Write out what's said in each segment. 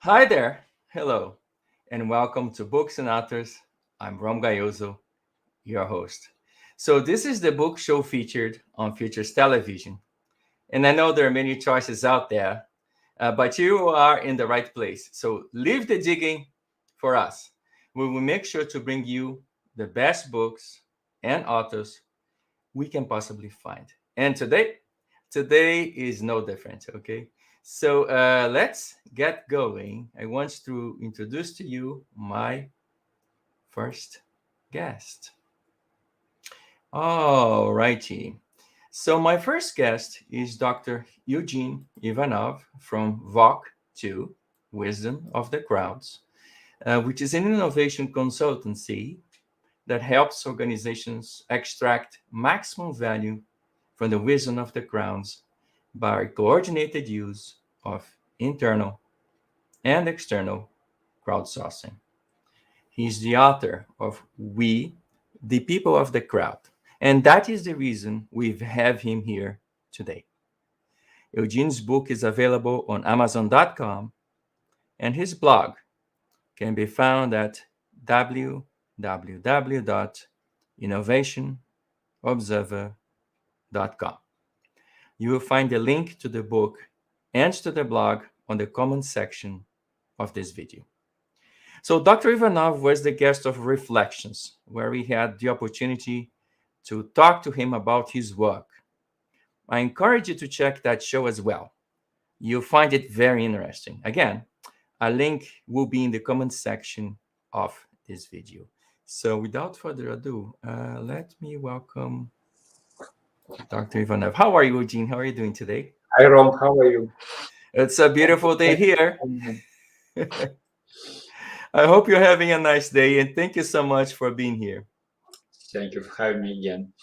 Hi there. Hello. And welcome to Books and Authors. I'm Rom Gayoso, your host. So, this is the book show featured on Futures Television. And I know there are many choices out there, but you are in the right place. So, leave the digging for us. We will make sure to bring you the best books and authors we can possibly find. And today is no different, okay? So let's get going. I want to introduce to you my first guest. All righty. So my first guest is Dr. Eugene Ivanov from VOC 2, Wisdom of the Crowds, which is an innovation consultancy that helps organizations extract maximum value from the wisdom of the crowds by coordinated use of internal and external crowdsourcing. He's the author of We, the People of the Crowd. And that is the reason we have him here today. Eugene's book is available on Amazon.com, and his blog can be found at www.innovationobserver.com. You will find the link to the book and to the blog on the comment section of this video. So, Dr. Ivanov was the guest of Reflections, where we had the opportunity to talk to him about his work. I encourage you to check that show as well. You'll find it very interesting. Again, a link will be in the comment section of this video. So, without further ado, let me welcome Dr. Ivanov. How are you, Eugene? How are you doing today? Hi Rom, how are you? It's a beautiful day here. I hope you're having a nice day, and thank you so much for being here. Thank you for having me again.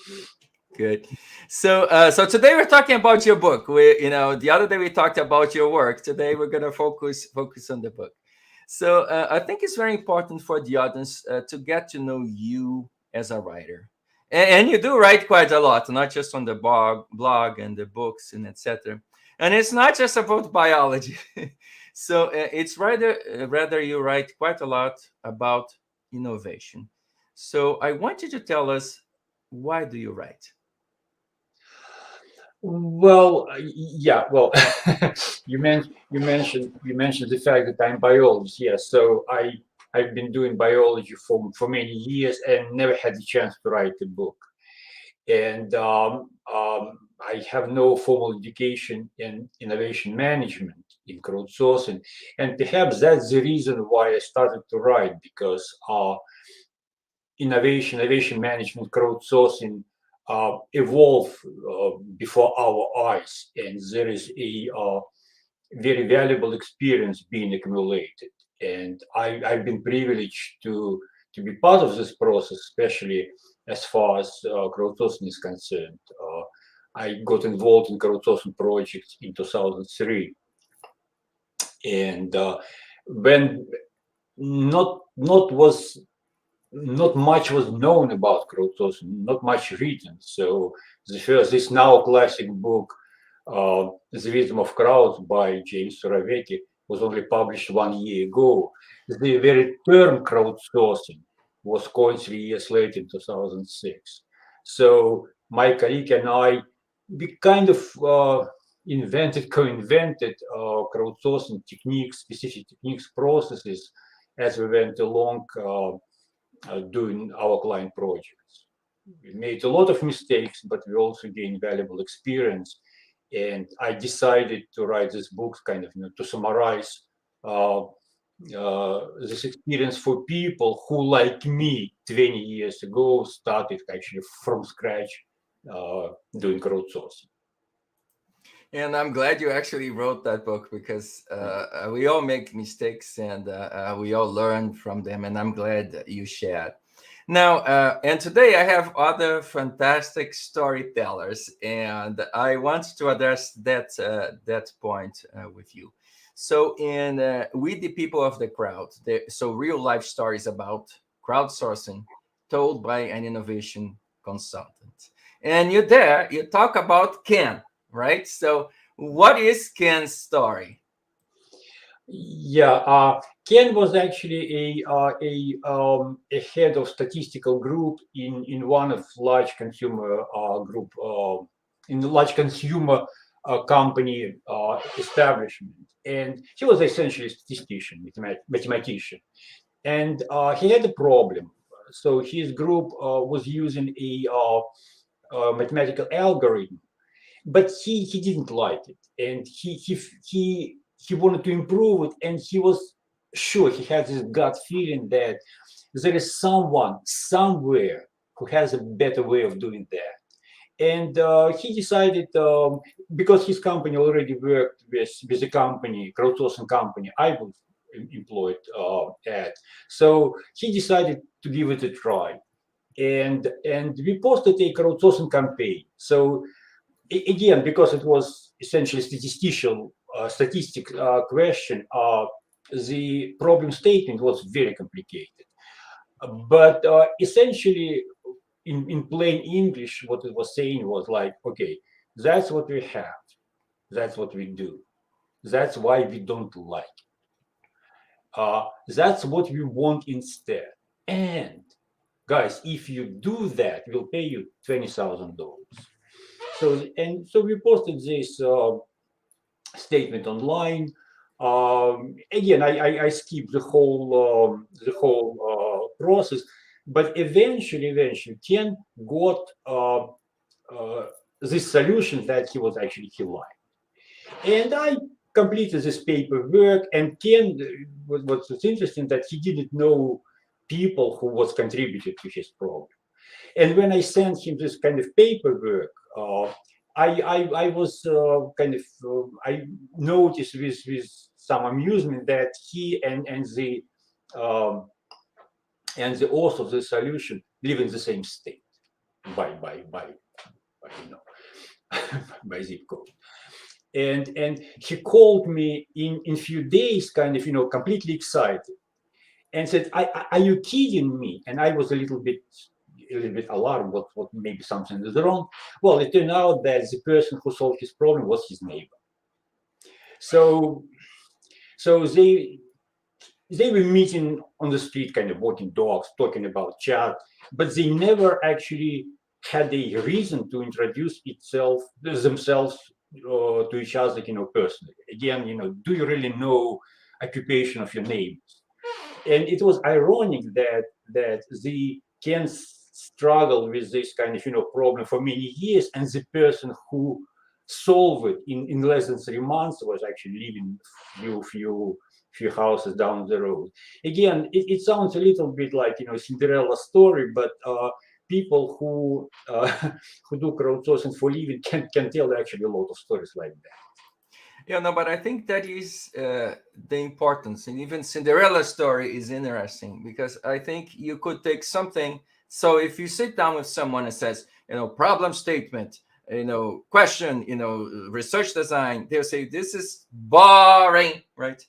Good. So today we're talking about your book. The other day we talked about your work. Today we're gonna focus on the book. So I think it's very important for the audience to get to know you as a writer, and you do write quite a lot, not just on the blog and the books and etc. And it's not just about biology. So it's rather you write quite a lot about innovation. So I want you to tell us, why do you write? Well, you mentioned the fact that I'm biologist. Yes, so I've been doing biology for many years and never had the chance to write a book. And I have no formal education in innovation management in crowdsourcing, and perhaps that's the reason why I started to write because innovation management, crowdsourcing evolve before our eyes, and there is a very valuable experience being accumulated. And I've been privileged to be part of this process, especially as far as crowdsourcing is concerned. I got involved in crowdsourcing projects in 2003, and when not was not much was known about crowdsourcing, not much written. So this now classic book, The Wisdom of Crowds by James Surowiecki, was only published 1 year ago. The very term crowdsourcing was coined 3 years later in 2006. So my colleague and I, we kind of co-invented crowdsourcing techniques, specific techniques, processes as we went along doing our client projects. We made a lot of mistakes, but we also gained valuable experience. And I decided to write this book, kind of, to summarize this experience for people who, like me, 20 years ago, started actually from scratch doing crowdsourcing. And I'm glad you actually wrote that book because we all make mistakes and we all learn from them. And I'm glad that you shared. Now, and today I have other fantastic storytellers, and I want to address that point with you. So, in We the People of the Crowd, so real life stories about crowdsourcing told by an innovation consultant. And you talk about Ken, right? So, what is Ken's story? Yeah, Ken was actually a head of statistical group in one of large consumer group in the large consumer company establishment, and he was essentially a statistician, mathematician, and he had a problem. So his group was using a mathematical algorithm, but he didn't like it, and he wanted to improve it, and he was sure, he had this gut feeling that there is someone somewhere who has a better way of doing that. And he decided, because his company already worked with a company, crowdsourcing company I was employed at, so he decided to give it a try. And we posted a crowdsourcing campaign. So again, because it was essentially statistical statistic question, the problem statement was very complicated. But essentially, in plain English, what it was saying was like, okay, that's what we have, that's what we do, that's why we don't like it. That's what we want instead. And guys, if you do that, we'll pay you $20,000. So we posted this statement online. Again, I skipped the whole process, but eventually, Ken got this solution that he liked, and I completed this paperwork. And Ken, what's interesting, that he didn't know people who was contributed to his program. And when I sent him this kind of paperwork, I was I noticed with some amusement that he um, and the author of the solution live in the same state by by zip code. And he called me in few days, kind of completely excited, and said, "Are you kidding me?" And I was a little bit alarmed. What maybe something is wrong. Well, it turned out that the person who solved his problem was his neighbor. So so they were meeting on the street, kind of walking dogs, talking about chat, but they never actually had a reason to introduce themselves to each other, personally. Again, do you really know occupation of your neighbors? And it was ironic that they can struggle with this kind of problem for many years, and the person who solved it in less than 3 months was actually living few houses down the road. Again, it sounds a little bit like Cinderella story, but people who who do crowdsourcing for living can tell actually a lot of stories like that. Yeah, no, but I think that is the importance. And even Cinderella story is interesting because I think you could take something. So if you sit down with someone and says, problem statement, question, research design, they'll say, this is boring, right?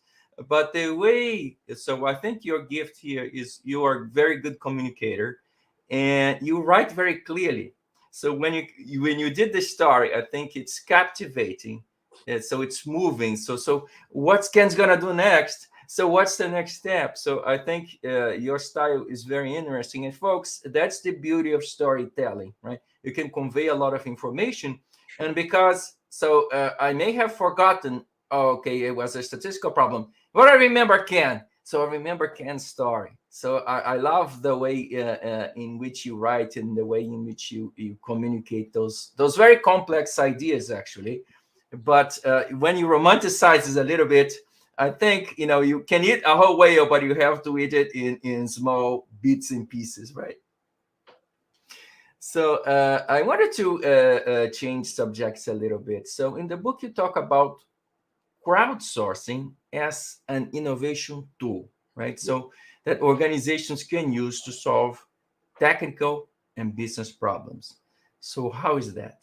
But the way, so I think your gift here is you are a very good communicator and you write very clearly. So when you did the story, I think it's captivating. So it's moving. So what's Ken's gonna do next? So what's the next step? So I think your style is very interesting. And folks, that's the beauty of storytelling, right? You can convey a lot of information. And because I may have forgotten, okay, it was a statistical problem, but I remember Ken. So I remember Ken's story. So I love the way in which you write and the way in which you communicate those very complex ideas, actually. But when you romanticize it a little bit, I think you can eat a whole whale, but you have to eat it in small bits and pieces, right? So I wanted to change subjects a little bit. So in the book, you talk about crowdsourcing as an innovation tool, right? So that organizations can use to solve technical and business problems. So how is that?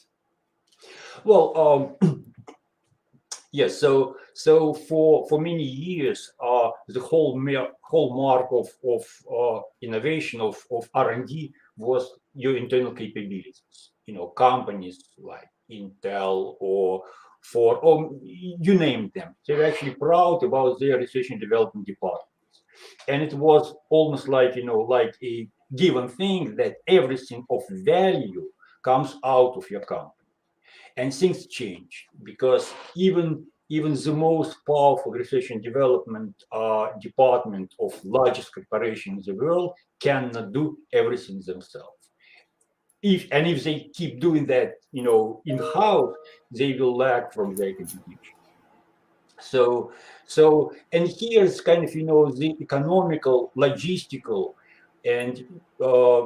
Well, yes. So for many years, the hallmark of innovation of R&D was your internal capabilities. Companies like Intel or for, or you name them. They were actually proud about their research and development departments. And it was almost like, like a given thing that everything of value comes out of your company. And things change because even the most powerful research and development department of largest corporation in the world cannot do everything themselves. If they keep doing that, in house, they will lag from their competition. So, and here's kind of the economical, logistical, and uh,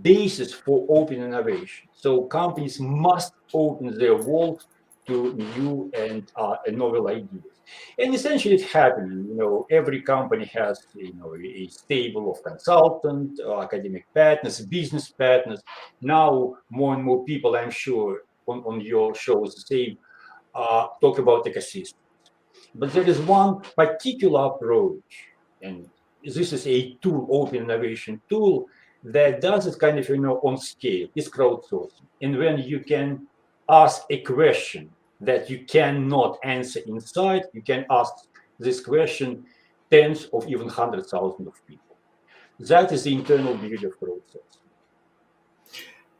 basis for open innovation. So companies must open their walls to new and novel ideas. And essentially, it's happening. Every company has a stable of consultant, academic partners, business partners. Now, more and more people, I'm sure, on your shows, say talk about ecosystems. But there is one particular approach, and this is a tool, open innovation tool, that does it kind of on scale. It's crowdsourcing. And when you can ask a question that you cannot answer inside, you can ask this question tens of even 100,000 of people. That is the internal beauty of crowdsourcing.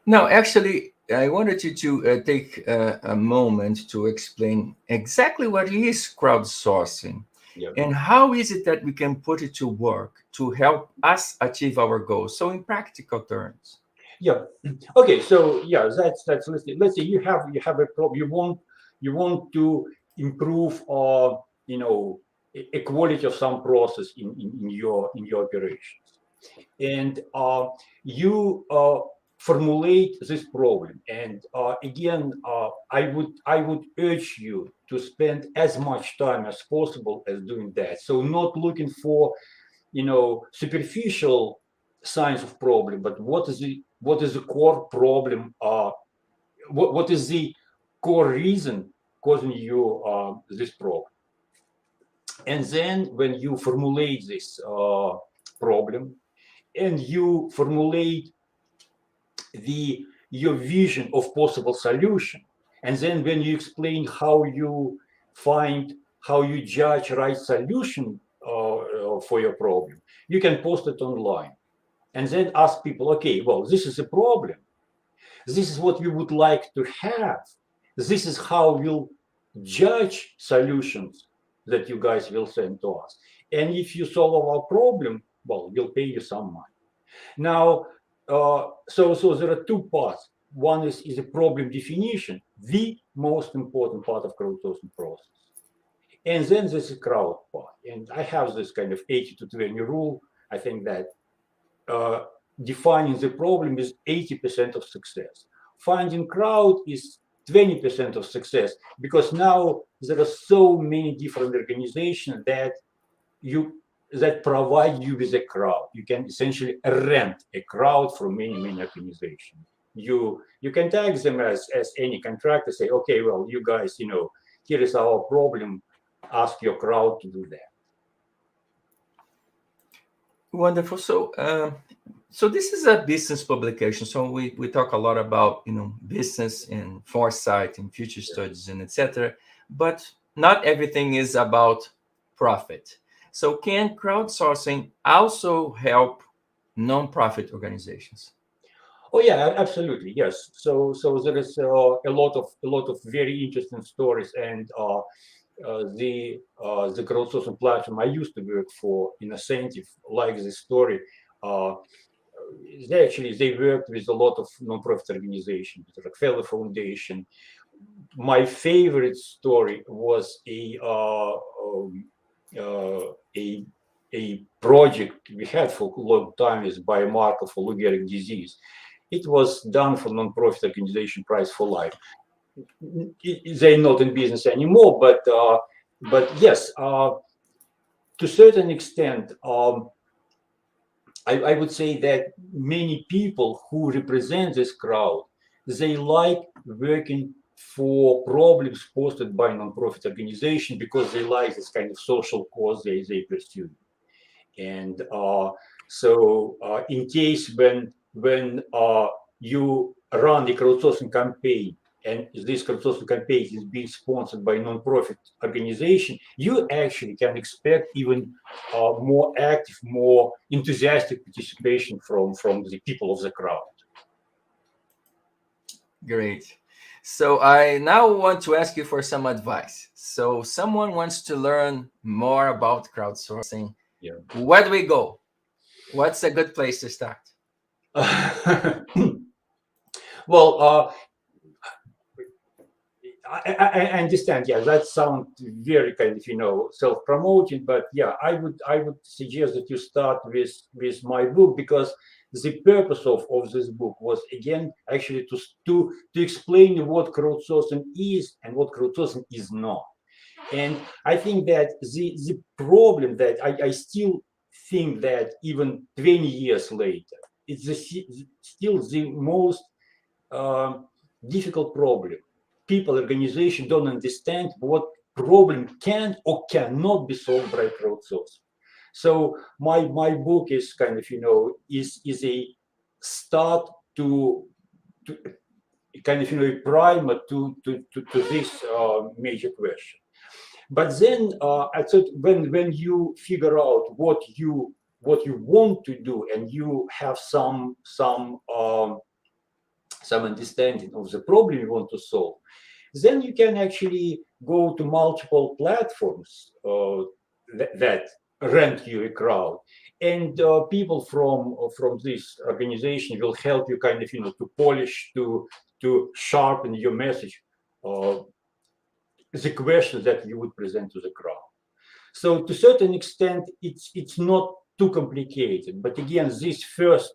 Now, actually, I wanted you to take a moment to explain exactly what is crowdsourcing Yeah. and how is it that we can put it to work to help us achieve our goals. So, in practical terms. Yeah. Okay. So yeah, that's let's say you have a problem. You want to improve a quality of some process in your operations, and you formulate this problem. And again, I would urge you to spend as much time as possible as doing that. So not looking for superficial signs of problem, but what is the core problem, what is the core reason causing you this problem. And then when you formulate this problem, and you formulate your vision of possible solution, and then when you explain how you judge right solution for your problem, you can post it online and then ask people, okay, well, this is a problem. This is what we would like to have. This is how we'll judge solutions that you guys will send to us. And if you solve our problem, well, we'll pay you some money. Now, so there are two parts. One is a problem definition, the most important part of crowdsourcing process. And then there's a crowd part. And I have this kind of 80 to 20 rule. I think that uh, defining the problem is 80% of success. Finding crowd is 20% of success, because now there are so many different organizations that provide you with a crowd. You can essentially rent a crowd from many organizations. You can tag them as any contractor, say, okay, well, you guys, here is our problem. Ask your crowd to do that. Wonderful. So this is a business publication. So we talk a lot about business and foresight and future studies and etc. But not everything is about profit. So can crowdsourcing also help nonprofit organizations? Oh yeah, absolutely, yes. So there is a lot of very interesting stories, and the crowdsourcing platform I used to work for in Incentive, like this story. Uh, they worked with a lot of nonprofit organizations, the Rockefeller Foundation. My favorite story was a a project we had for a long time is biomarker for Lou Gehrig disease. It was done for nonprofit organization Price for Life. They're not in business anymore, but yes, to a certain extent, I would say that many people who represent this crowd, they like working for problems posted by nonprofit organization because they like this kind of social cause they pursue. And in case when you run the crowdsourcing campaign and this crowdsourcing campaign is being sponsored by non-profit organization, you actually can expect even more active, more enthusiastic participation from the people of the crowd. Great. So I now want to ask you for some advice. So someone wants to learn more about crowdsourcing. Yeah. Where do we go? What's a good place to start? Well, I understand. Yeah, that sounds very kind of self-promoting, but yeah, I would suggest that you start with my book, because the purpose of this book was again actually to explain what crowdsourcing is and what crowdsourcing is not. And I think that the problem that I still think that even 20 years later, it's still the most difficult problem. People, organizations don't understand what problem can or cannot be solved by crowdsourcing. So my book is kind of is a start to kind of a primer to this major question. But then I thought when you figure out what you want to do, and you have some understanding of the problem you want to solve, then you can actually go to multiple platforms that rent you a crowd, and people from this organization will help you kind of to polish, to sharpen your message, the questions that you would present to the crowd. So to a certain extent, it's not too complicated, but again, this first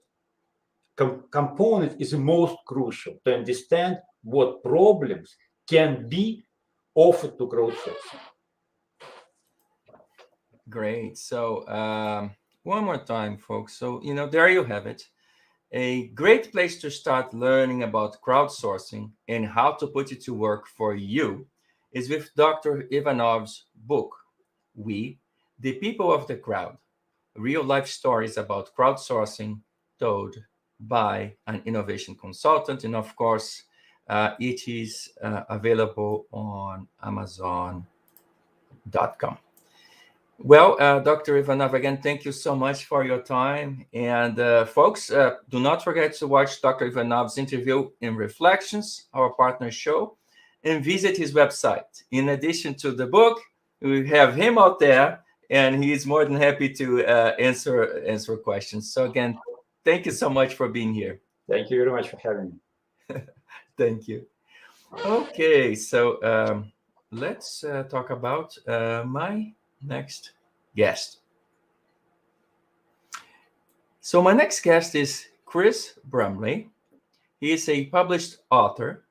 component is the most crucial, to understand what problems can be offered to crowdsourcing. Great. So one more time, folks. So, there you have it. A great place to start learning about crowdsourcing and how to put it to work for you is with Dr. Ivanov's book, We, the People of the Crowd, real life stories about crowdsourcing told by an innovation consultant. And of course, it is available on Amazon.com. Well, Dr. Ivanov, again, thank you so much for your time. And folks, do not forget to watch Dr. Ivanov's interview in Reflections, our partner show, and visit his website. In addition to the book, we have him out there, and he's more than happy to answer questions. So again, thank you so much for being here. Thank you very much for having me. Thank you. Okay, so let's talk about my next guest. So my next guest is Chris Bremley. He is a published author,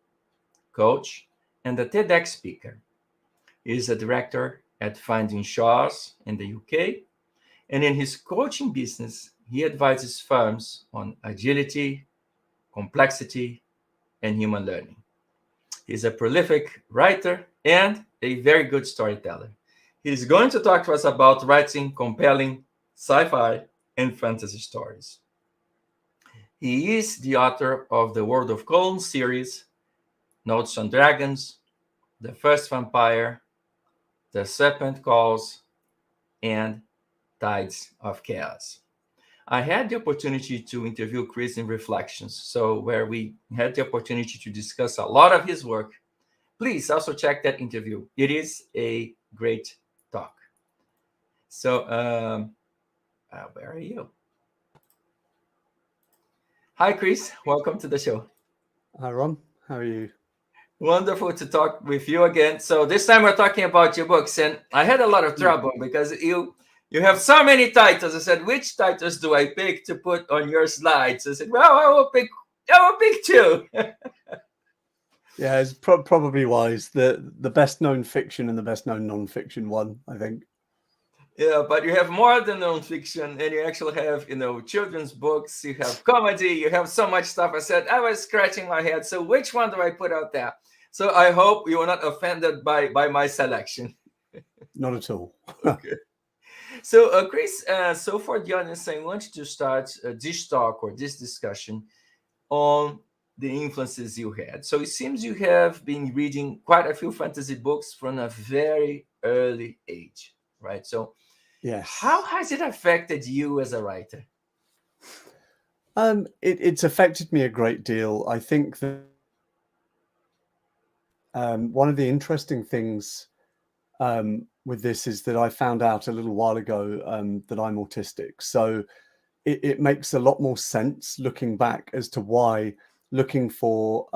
coach, and a TEDx speaker. He is a director at Finding Shaws in the UK. And in his coaching business, he advises firms on agility, complexity, and human learning. He's a prolific writer and a very good storyteller. He's going to talk to us about writing compelling sci-fi and fantasy stories. He is the author of the World of Golden series, Notes on Dragons, The First Vampire, The Serpent Calls, and Tides of Chaos. I had the opportunity to interview Chris in Reflections, so where we had the opportunity to discuss a lot of his work. Please also check that interview. It is a great talk. So, where are you? Hi, Chris. Welcome to the show. Hi, Ron. How are you? Wonderful to talk with you again. So this time we're talking about your books, and I had a lot of trouble because you have so many titles. I said, which titles do I pick to put on your slides? I said, well, I will pick two. Yeah, it's probably wise. The best known fiction and the best known non-fiction one, I think. Yeah, but you have more than nonfiction, and you actually have, children's books. You have comedy. You have so much stuff. I said, I was scratching my head. So which one do I put out there? So I hope you are not offended by my selection. Not at all. Okay. So, Chris, so for the audience, I want you to start this talk or this discussion on the influences you had. So it seems you have been reading quite a few fantasy books from a very early age, right? So Yes. how has it affected you as a writer? It's affected me a great deal. I think that one of the interesting things with this is that I found out a little while ago that I'm autistic. So it makes a lot more sense looking back as to why looking for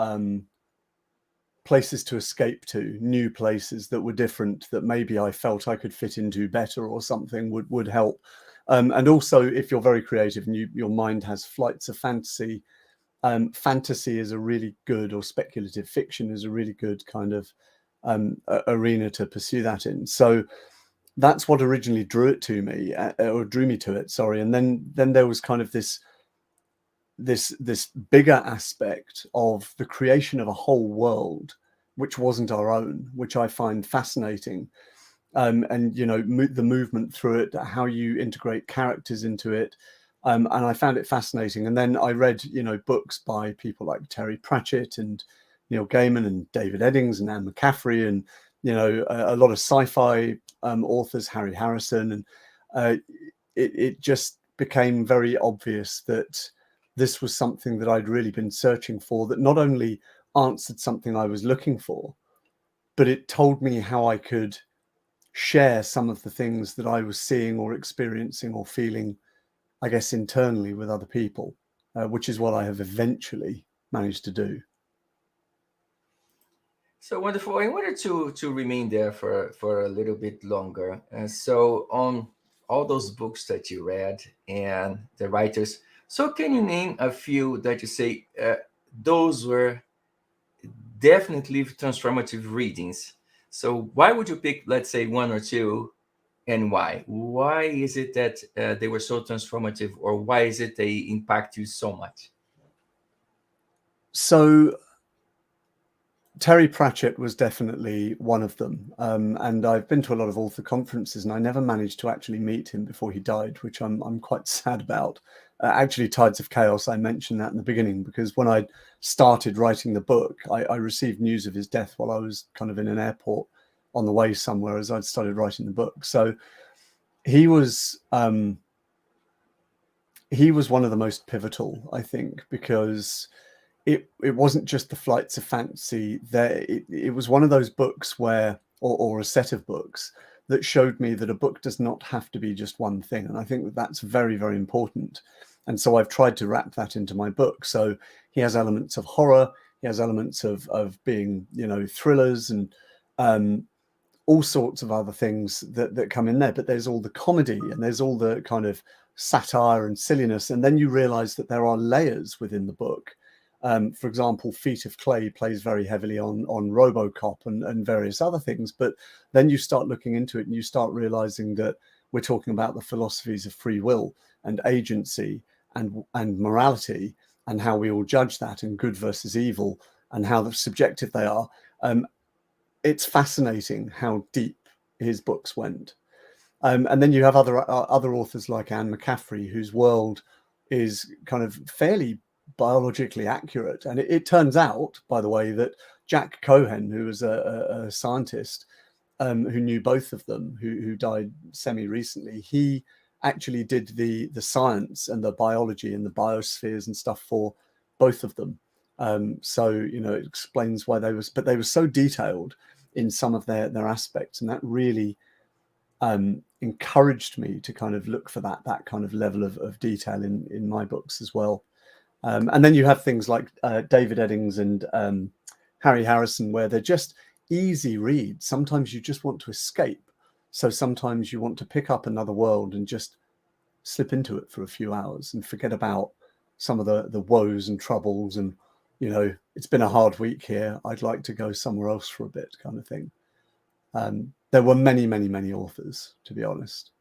places to escape to, new places that were different, that maybe I felt I could fit into better or something would help. And also, if you're very creative and your mind has flights of fantasy, fantasy is a really good, or speculative fiction is a really good kind of arena to pursue that in. So that's what originally drew it to me, or drew me to it. Sorry, and then there was kind of this bigger aspect of the creation of a whole world which wasn't our own, which I find fascinating. And you know, the movement through it, how you integrate characters into it, and I found it fascinating. And then I read, you know, books by people like Terry Pratchett and Neil Gaiman and David Eddings and Anne McCaffrey, and you know, a lot of sci-fi authors, Harry Harrison, and it just became very obvious that this was something that I'd really been searching for, that not only answered something I was looking for, but it told me how I could share some of the things that I was seeing or experiencing or feeling, I guess, internally with other people, which is what I have eventually managed to do. So wonderful. I wanted to remain there for a little bit longer. So on all those books that you read and the writers, so can you name a few that you say those were definitely transformative readings? So why would you pick, let's say, one or two, and why? Why is it that they were so transformative, or why is it they impact you so much? So Terry Pratchett was definitely one of them. And I've been to a lot of author conferences, and I never managed to actually meet him before he died, which I'm quite sad about. Actually, Tides of Chaos, I mentioned that in the beginning, because when I started writing the book, I received news of his death while I was kind of in an airport on the way somewhere as I'd started writing the book. So he was one of the most pivotal, I think, because it wasn't just the flights of fantasy. It was one of those books where, or a set of books that showed me that a book does not have to be just one thing. And I think that that's very, very important. And so I've tried to wrap that into my book. So he has elements of horror, he has elements of being, you know, thrillers, and all sorts of other things that come in there. But there's all the comedy, and there's all the kind of satire and silliness. And then you realize that there are layers within the book. For example, Feet of Clay plays very heavily on RoboCop and various other things. But then you start looking into it, and you start realizing that we're talking about the philosophies of free will and agency and morality, and how we all judge that, and good versus evil, and how subjective they are. It's fascinating how deep his books went. And then you have other authors like Anne McCaffrey, whose world is kind of fairly biologically accurate. And it turns out, by the way, that Jack Cohen, who was a scientist who knew both of them, who died semi-recently, he actually did the science and the biology and the biospheres and stuff for both of them. So, you know, it explains why they were so detailed in some of their aspects. And that really encouraged me to kind of look for that kind of level of detail in my books as well. And then you have things like David Eddings and Harry Harrison, where they're just easy reads. Sometimes you just want to escape. So sometimes you want to pick up another world and just slip into it for a few hours and forget about some of the woes and troubles. And, you know, it's been a hard week here, I'd like to go somewhere else for a bit, kind of thing. There were many, many, many authors, to be honest.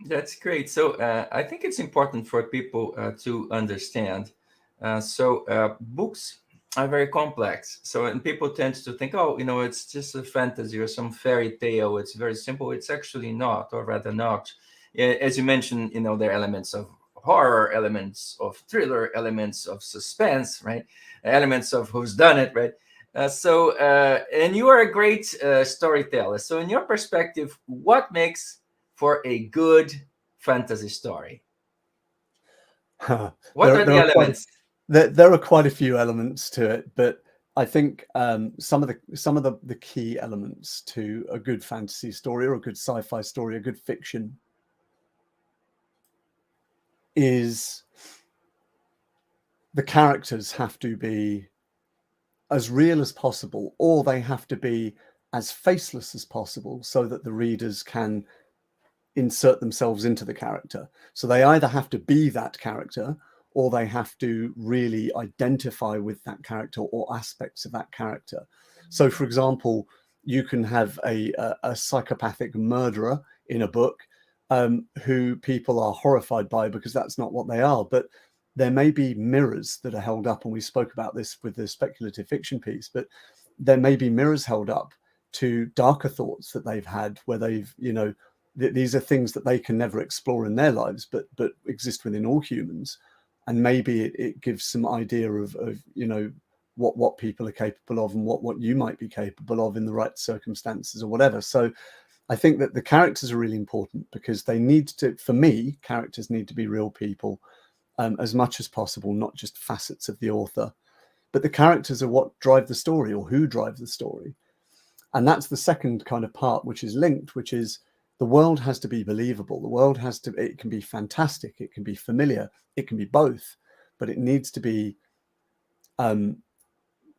That's great. So I think it's important for people to understand. Books are very complex. So, and people tend to think, oh, you know, it's just a fantasy or some fairy tale. It's very simple. It's actually not, or rather not. As you mentioned, you know, there are elements of horror, elements of thriller, elements of suspense, right? Elements of who's done it, right? And you are a great storyteller. So, in your perspective, what makes for a good fantasy story? What are the elements? There are quite a few elements to it, but I think some of the key elements to a good fantasy story or a good sci-fi story, a good fiction, is the characters have to be as real as possible, or they have to be as faceless as possible, so that the readers can insert themselves into the character. So they either have to be that character, or they have to really identify with that character or aspects of that character. So, for example, you can have a psychopathic murderer in a book who people are horrified by because that's not what they are. But there may be mirrors that are held up, and we spoke about this with the speculative fiction piece, but there may be mirrors held up to darker thoughts that they've had, where they've, these are things that they can never explore in their lives, but exist within all humans. And maybe it gives some idea of what people are capable of, and what you might be capable of in the right circumstances or whatever. So I think that the characters are really important, because they need to, for me, characters need to be real people as much as possible, not just facets of the author. But the characters are what drive the story, or who drive the story. And that's the second kind of part, which is linked, which is the world has to be believable. The world has to, it can be fantastic, it can be familiar, it can be both, but it needs to be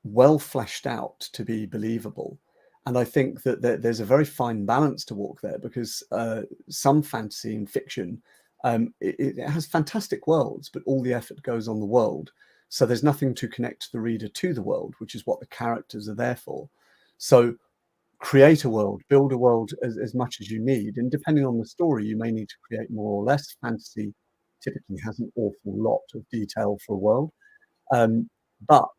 well fleshed out to be believable. And I think that there's a very fine balance to walk there, because some fantasy and fiction, it has fantastic worlds, but all the effort goes on the world. So there's nothing to connect the reader to the world, which is what the characters are there for. So create a world, build a world as much as you need. And depending on the story, you may need to create more or less. Fantasy typically has an awful lot of detail for a world. But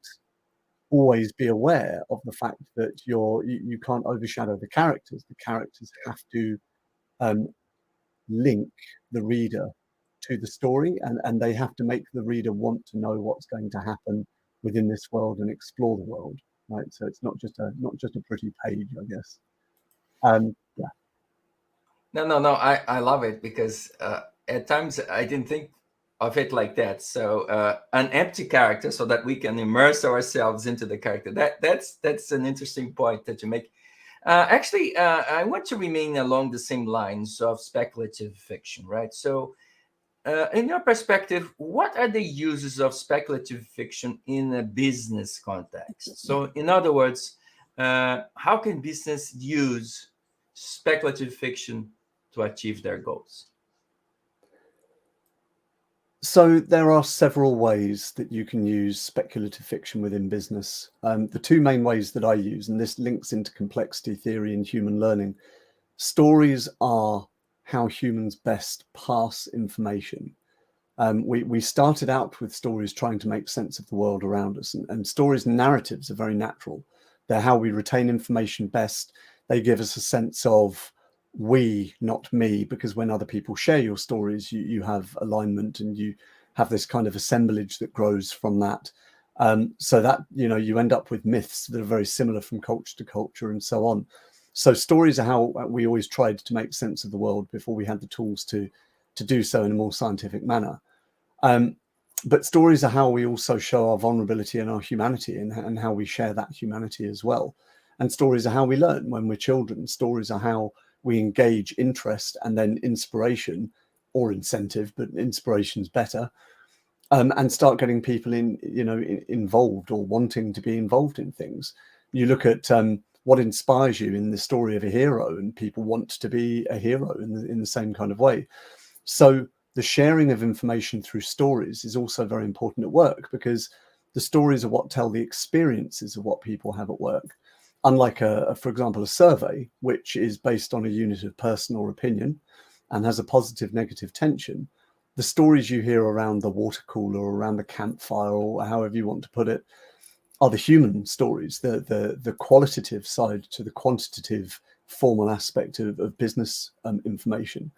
always be aware of the fact that you can't overshadow the characters. The characters have to link the reader to the story, and they have to make the reader want to know what's going to happen within this world and explore the world. Right, so it's not just a pretty page, I guess. Yeah. No. I love it, because at times I didn't think of it like that. So an empty character, so that we can immerse ourselves into the character. That's an interesting point that you make. Actually, I want to remain along the same lines of speculative fiction, right? So, in your perspective, what are the uses of speculative fiction in a business context? So, in other words, how can business use speculative fiction to achieve their goals? So there are several ways that you can use speculative fiction within business. The two main ways that I use, and this links into complexity theory and human learning, stories are how humans best pass information. We started out with stories trying to make sense of the world around us, and stories and narratives are very natural. They're how we retain information best. They give us a sense of we, not me, because when other people share your stories, you have alignment, and you have this kind of assemblage that grows from that. So that, you end up with myths that are very similar from culture to culture and so on. So stories are how we always tried to make sense of the world before we had the tools to do so in a more scientific manner. But stories are how we also show our vulnerability and our humanity, and how we share that humanity as well. And stories are how we learn when we're children. Stories are how we engage interest and then inspiration, or incentive, but inspiration's better, and start getting people involved, or wanting to be involved in things. You look at what inspires you in the story of a hero, and people want to be a hero in the same kind of way. So the sharing of information through stories is also very important at work, because the stories are what tell the experiences of what people have at work. Unlike, for example, a survey, which is based on a unit of personal opinion and has a positive negative tension, the stories you hear around the water cooler, or around the campfire, or however you want to put it, are the human stories, the qualitative side to the quantitative formal aspect of business information.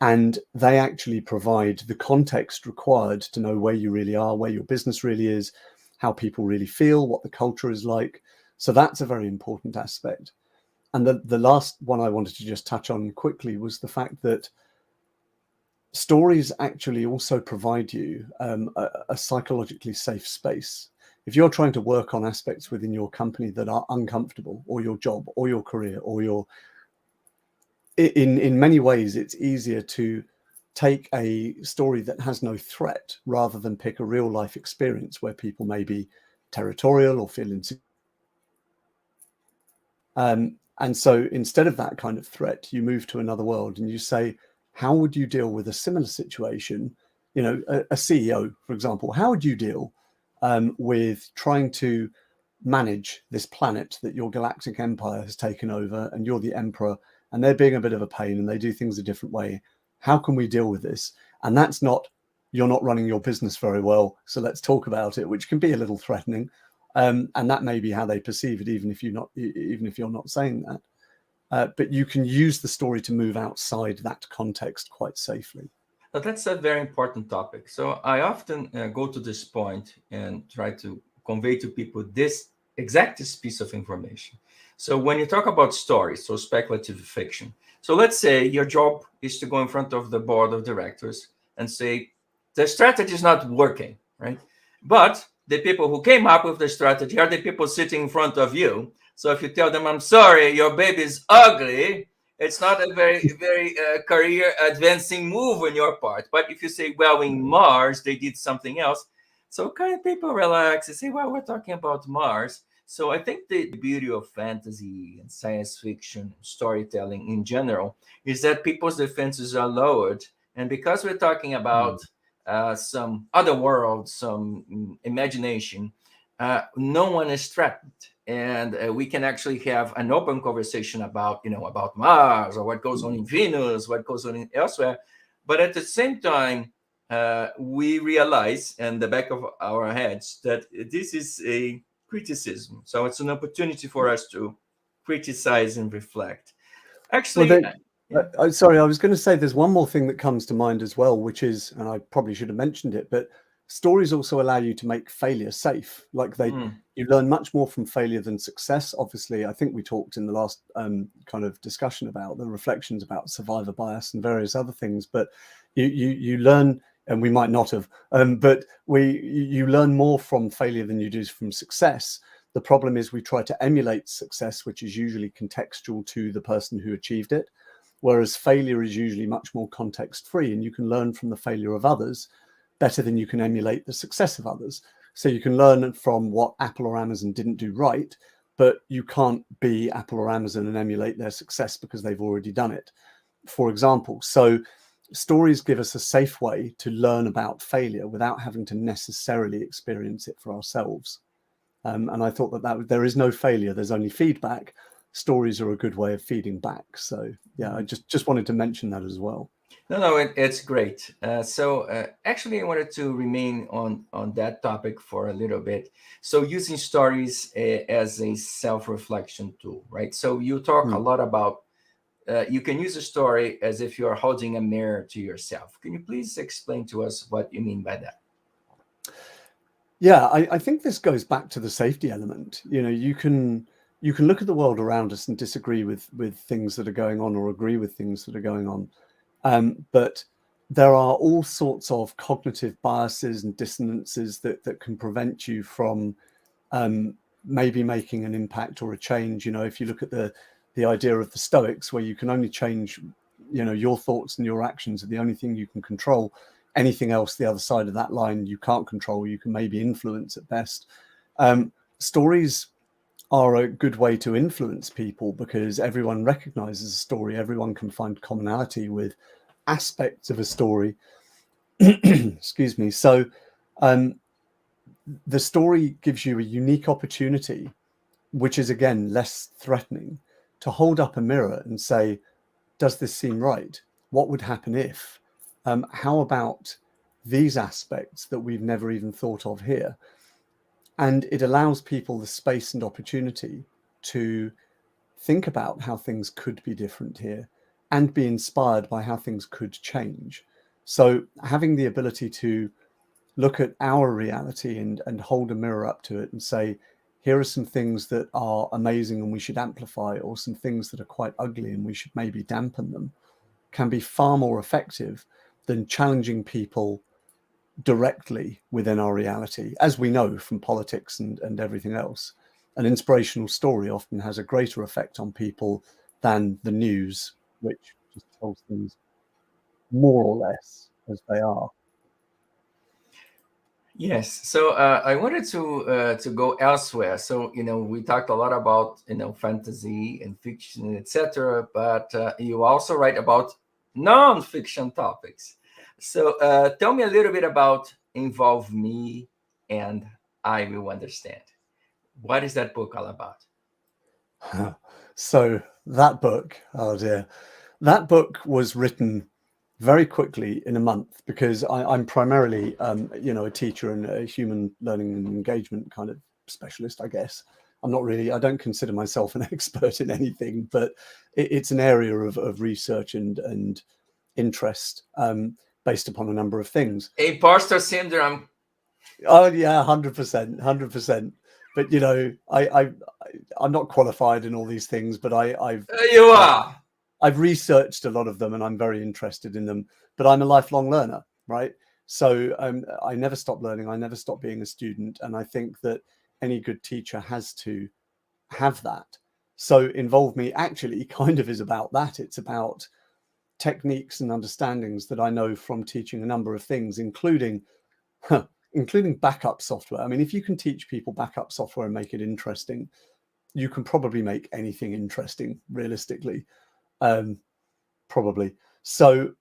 And they actually provide the context required to know where you really are, where your business really is, how people really feel, what the culture is like. So that's a very important aspect. And the last one I wanted to just touch on quickly was the fact that stories actually also provide you a psychologically safe space. If you're trying to work on aspects within your company that are uncomfortable, or your job, or your career, or your, in many ways, it's easier to take a story that has no threat rather than pick a real life experience where people may be territorial or feel insecure. And so instead of that kind of threat, you move to another world and you say, how would you deal with a similar situation? You know, a CEO, for example, how would you deal with trying to manage this planet that your galactic empire has taken over, and you're the emperor, and they're being a bit of a pain and they do things a different way? How can we deal with this? And that's not, you're not running your business very well, so let's talk about it, which can be a little threatening. And that may be how they perceive it, even if you're not saying that. But you can use the story to move outside that context quite safely. Now, that's a very important topic. So I often go to this point and try to convey to people this exact piece of information. So when you talk about stories, so speculative fiction, so let's say your job is to go in front of the board of directors and say, the strategy is not working, right? But the people who came up with the strategy are the people sitting in front of you. So if you tell them, I'm sorry, your baby is ugly, it's not a very career advancing move on your part. But if you say, well, in Mars, they did something else. So kind of people relax and say, well, we're talking about Mars. So I think the beauty of fantasy and science fiction storytelling in general is that people's defenses are lowered. And because we're talking about some other world, some imagination, no one is threatened. And we can actually have an open conversation about, about Mars or what goes on in Venus, what goes on elsewhere. But at the same time, we realize in the back of our heads that this is a criticism. So it's an opportunity for us to criticize and reflect. Actually, sorry, I was going to say there's one more thing that comes to mind as well, which is, and I probably should have mentioned it, but stories also allow you to make failure safe. Like you learn much more from failure than success. Obviously, I think we talked in the last kind of discussion about the reflections about survivor bias and various other things, but you learn, and we might not have, but you learn more from failure than you do from success. The problem is we try to emulate success, which is usually contextual to the person who achieved it, whereas failure is usually much more context-free, and you can learn from the failure of others better than you can emulate the success of others. So you can learn from what Apple or Amazon didn't do right, but you can't be Apple or Amazon and emulate their success because they've already done it, for example. So stories give us a safe way to learn about failure without having to necessarily experience it for ourselves. And I thought that there is no failure, there's only feedback. Stories are a good way of feeding back. So yeah, I just wanted to mention that as well. No, it's great. Actually, I wanted to remain on that topic for a little bit. So using stories as a self-reflection tool, right? So you talk a lot about, you can use a story as if you're holding a mirror to yourself. Can you please explain to us what you mean by that? Yeah, I think this goes back to the safety element. You can look at the world around us and disagree with things that are going on, or agree with things that are going on. But there are all sorts of cognitive biases and dissonances that can prevent you from maybe making an impact or a change. If you look at the idea of the Stoics, where you can only change, your thoughts and your actions are the only thing you can control. Anything else, the other side of that line, you can't control. You can maybe influence at best. Stories are a good way to influence people because everyone recognizes a story. Everyone can find commonality with aspects of a story. Excuse me. So the story gives you a unique opportunity, which is again less threatening, to hold up a mirror and say, does this seem right? What would happen if? How about these aspects that we've never even thought of here? And it allows people the space and opportunity to think about how things could be different here, and be inspired by how things could change. So having the ability to look at our reality and hold a mirror up to it and say, here are some things that are amazing and we should amplify, or some things that are quite ugly and we should maybe dampen them, can be far more effective than challenging people directly within our reality. As we know from politics and everything else, an inspirational story often has a greater effect on people than the news, which just tells things more or less as they are. Yes. So I wanted to go elsewhere. So we talked a lot about fantasy and fiction, etc. But you also write about non-fiction topics. So tell me a little bit about Involve Me and I Will Understand. What is that book all about? So that book, oh dear, that book was written very quickly in a month, because I'm primarily, a teacher and a human learning and engagement kind of specialist, I guess. I don't consider myself an expert in anything, but it's an area of research and interest based upon a number of things. Imposter syndrome. Oh yeah, 100%, 100%. But I'm not qualified in all these things, but You are. I've researched a lot of them and I'm very interested in them, but I'm a lifelong learner, right? So I never stop learning. I never stop being a student. And I think that any good teacher has to have that. So Involve Me actually kind of is about that. It's about techniques and understandings that I know from teaching a number of things, including backup software. I mean, if you can teach people backup software and make it interesting, you can probably make anything interesting, realistically. Probably. So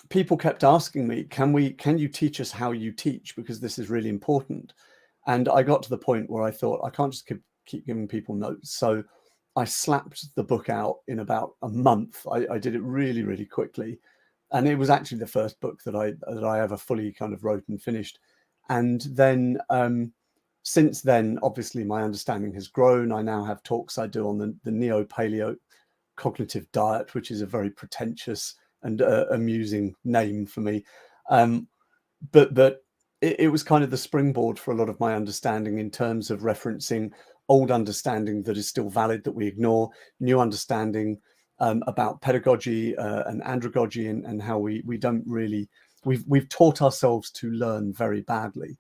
people kept asking me, can you teach us how you teach? Because this is really important. And I got to the point where I thought, I can't just keep giving people notes. So I slapped the book out in about a month. I did it really, really quickly. And it was actually the first book that I ever fully kind of wrote and finished. And then since then, obviously, my understanding has grown. I now have talks I do on the neo-paleo cognitive diet, which is a very pretentious and amusing name for me. But it was kind of the springboard for a lot of my understanding in terms of referencing old understanding that is still valid that we ignore, new understanding about pedagogy and andragogy, and how we don't really, we've taught ourselves to learn very badly.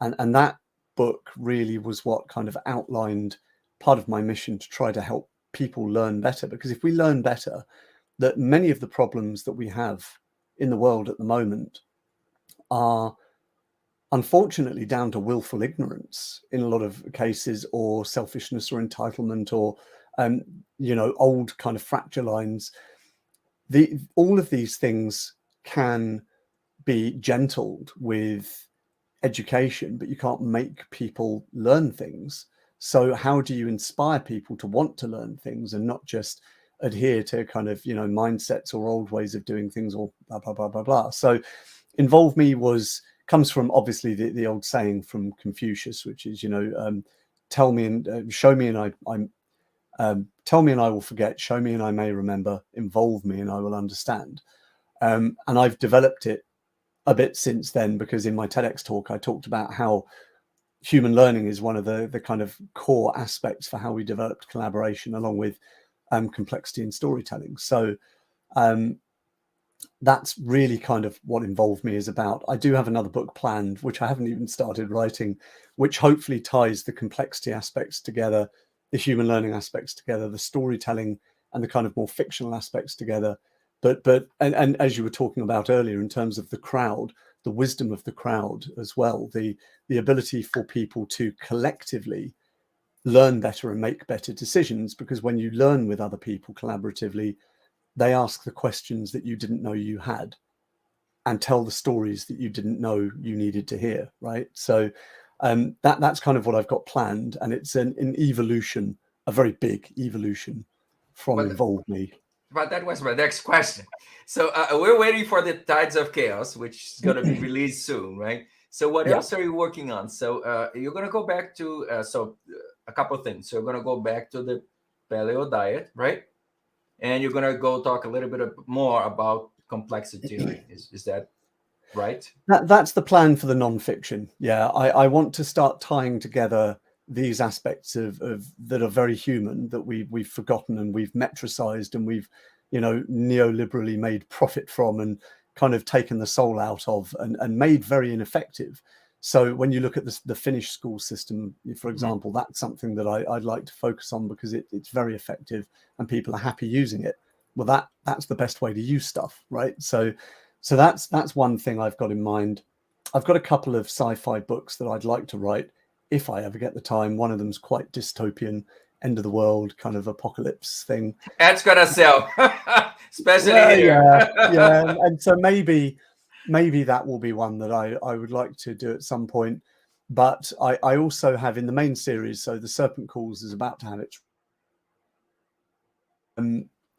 And that book really was what kind of outlined part of my mission to try to help people learn better. Because if we learn better, that many of the problems that we have in the world at the moment are unfortunately down to willful ignorance in a lot of cases, or selfishness or entitlement, or old kind of fracture lines. All of these things can be gentled with education, but you can't make people learn things. So how do you inspire people to want to learn things and not just adhere to kind of, mindsets or old ways of doing things, or blah, blah, blah, blah, blah. So Involve Me comes from obviously the old saying from Confucius, which is, tell me and show me and tell me and I will forget, show me and I may remember, involve me and I will understand. And I've developed it a bit since then, because in my TEDx talk, I talked about how human learning is one of the kind of core aspects for how we developed collaboration, along with complexity and storytelling. So that's really kind of what Involve Me is about. I do have another book planned, which I haven't even started writing, which hopefully ties the complexity aspects together, the human learning aspects together, the storytelling and the kind of more fictional aspects together. But as you were talking about earlier, in terms of the crowd, the wisdom of the crowd as well, the ability for people to collectively learn better and make better decisions, because when you learn with other people collaboratively, they ask the questions that you didn't know you had and tell the stories that you didn't know you needed to hear, right? So that's kind of what I've got planned, and it's an evolution, a very big evolution from Involve Me. But that was my next question. So we're waiting for the Tides of Chaos, which is going to be released soon, right? So what else are you working on? So you're going to go back to, a couple of things. So you're going to go back to the paleo diet, right? and you're going to go talk a little bit more about complexity theory. Is that right? That's the plan for the nonfiction. Yeah, I want to start tying together these aspects of that are very human, that we've forgotten and we've metricized and we've, you know, neoliberally made profit from and kind of taken the soul out of and made very ineffective. So when you look at the Finnish school system, for example, that's something that I'd like to focus on because it's very effective and people are happy using it. Well, that's the best way to use stuff, right? So that's one thing I've got in mind. I've got a couple of sci-fi books that I'd like to write if I ever get the time. One of them's quite dystopian, end of the world kind of apocalypse thing. That's gonna sell, especially here. Yeah. And so maybe that will be one that I would like to do at some point. But I also have in the main series, so The Serpent Calls is about to have its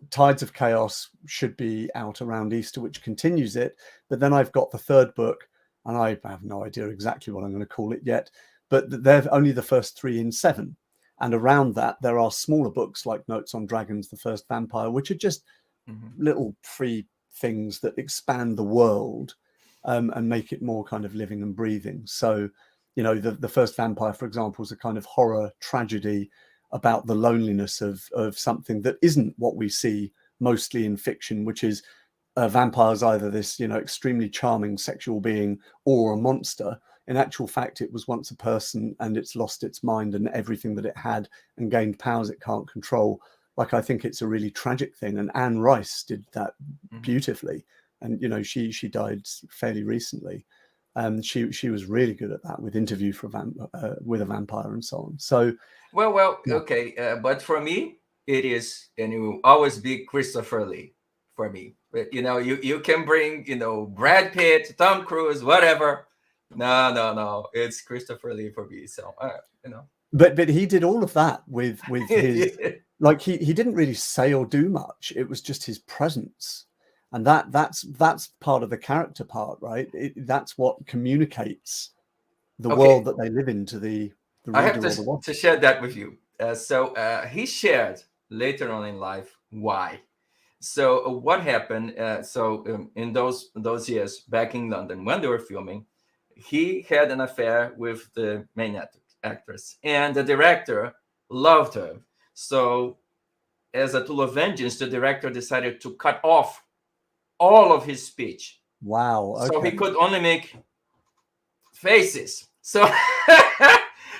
Tides of Chaos should be out around Easter, which continues it. But then I've got the third book, and I have no idea exactly what I'm going to call it yet. But they're only the first 3 in 7. And around that, there are smaller books like Notes on Dragons, The First Vampire, which are just little free things that expand the world and make it more kind of living and breathing. So, you know, the First Vampire, for example, is a kind of horror tragedy about the loneliness of something that isn't what we see mostly in fiction, which is vampires either this, you know, extremely charming sexual being or a monster. In actual fact, it was once a person and it's lost its mind and everything that it had and gained powers it can't control. Like, I think it's a really tragic thing. And Anne Rice did that beautifully. And, you know, she died fairly recently. And she was really good at that with Interview with a Vampire and so on. So, well, okay. But for me, it is, and it will always be Christopher Lee for me. But, you know, you can bring, you know, Brad Pitt, Tom Cruise, whatever. No, it's Christopher Lee for me. So, you know. But he did all of that with his, like, he didn't really say or do much. It was just his presence. And that's part of the character part, right? That's what communicates the world that they live in to the reader. I have to share that with you. So he shared later on in life why. So what happened? In those years back in London when they were filming, he had an affair with the main actress, and the director loved her. So, as a tool of vengeance, the director decided to cut off all of his speech. Wow. Okay. So he could only make faces. So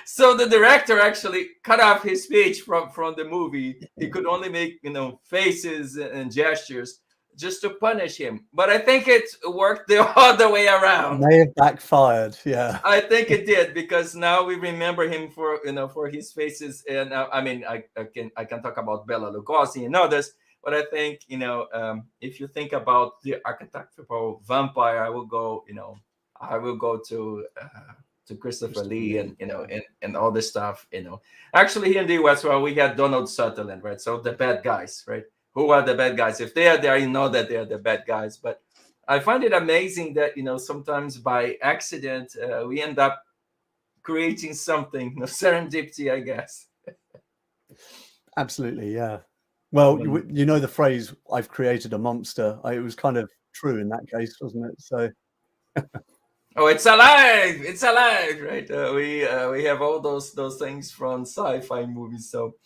so the director actually cut off his speech from the movie. He could only make, you know, faces and gestures just to punish him. But I think it worked the other way around. May have backfired. Yeah. I think it did, because now we remember him for, you know, for his faces. And I mean, I can talk about Bela Lugosi and others. But I think, you know, if you think about the archetypal vampire, I will go to Christopher Lee and, you know, and all this stuff, you know. Actually, here in the US, well, we had Donald Sutherland, right? So the bad guys, right? Who are the bad guys? If they are there, you know that they are the bad guys. But I find it amazing that, you know, sometimes by accident, we end up creating something, you know, serendipity, I guess. Absolutely, yeah. Well, you know the phrase, I've created a monster. It was kind of true in that case, wasn't it? So... Oh, it's alive! It's alive, right? We have all those things from sci-fi movies. So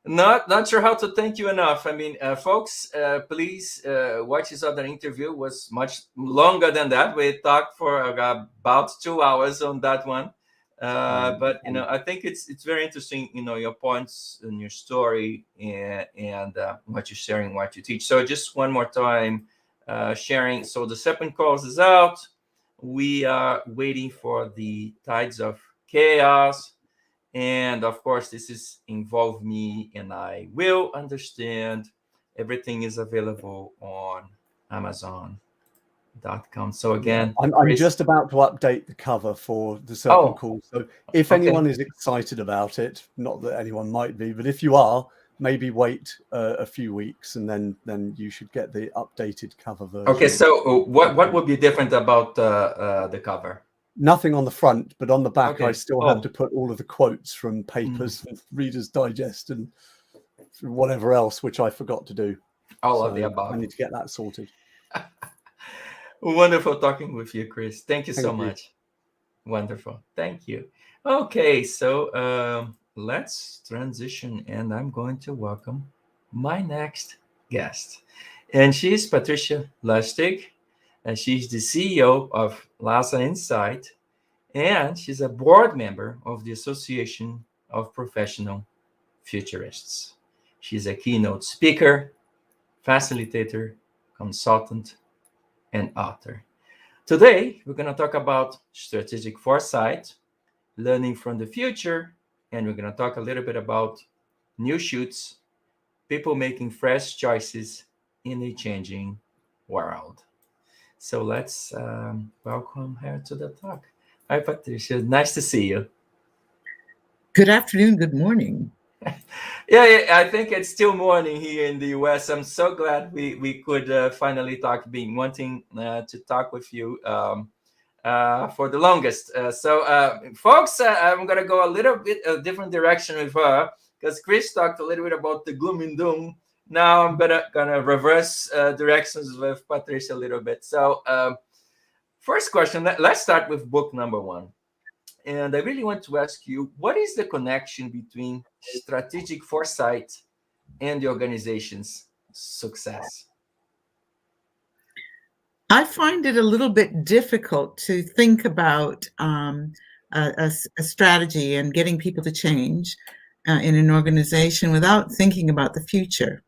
not sure how to thank you enough. I mean, folks, please watch his other interview. It was much longer than that. We talked for about 2 hours on that one. But, you know, I think it's very interesting, you know, your points and your story and what you're sharing, what you teach. So just one more time, sharing. So The Serpent Calls is out. We are waiting for the Tides of Chaos. And of course, this is Involve Me and I Will Understand. Everything is available on Amazon.com. So again, I'm just about to update the cover for The Serpent Calls. So if anyone is excited about it, not that anyone might be, but if you are, maybe wait a few weeks and then you should get the updated cover version. Okay, so what would be different about the cover? Nothing on the front, but on the back, I still have to put all of the quotes from papers and Reader's Digest and whatever else, which I forgot to do. All of the above. I need to get that sorted. Wonderful talking with you, Chris. Thank you so Thank you. much. Wonderful. Thank you. Okay, so let's transition, and I'm going to welcome my next guest. And she's Patricia Lustig, and she's the CEO of Lhasa Insight, and she's a board member of the Association of Professional Futurists. She's a keynote speaker, facilitator, consultant, and author. Today, we're going to talk about strategic foresight, learning from the future, and we're going to talk a little bit about new shoots, people making fresh choices in a changing world. So let's welcome her to the talk. Hi, Patricia. Nice to see you. Good afternoon. Good morning. Yeah, I think it's still morning here in the US. I'm so glad we could finally talk, been wanting to talk with you for the longest. Folks, I'm going to go a little bit a different direction with her because Chris talked a little bit about the gloom and doom. Now I'm gonna reverse directions with Patricia a little bit. So first question, let's start with book number 1. And I really want to ask you, what is the connection between strategic foresight and the organization's success? I find it a little bit difficult to think about a strategy and getting people to change in an organization without thinking about the future.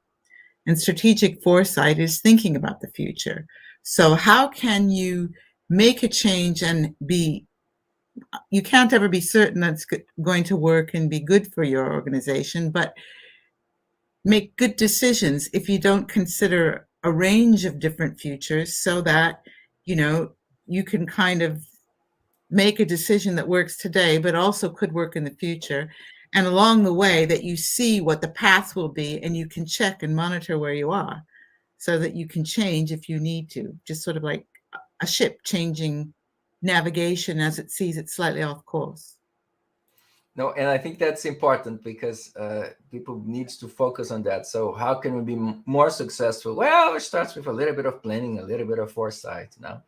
And strategic foresight is thinking about the future. So how can you make a change and you can't ever be certain that's going to work and be good for your organization, but make good decisions if you don't consider a range of different futures so that, you can kind of make a decision that works today, but also could work in the future. And along the way that you see what the path will be and you can check and monitor where you are so that you can change if you need to, just sort of like a ship changing navigation as it sees it slightly off course. No, and I think that's important because people needs to focus on that. So how can we be more successful? Well, it starts with a little bit of planning, a little bit of foresight now.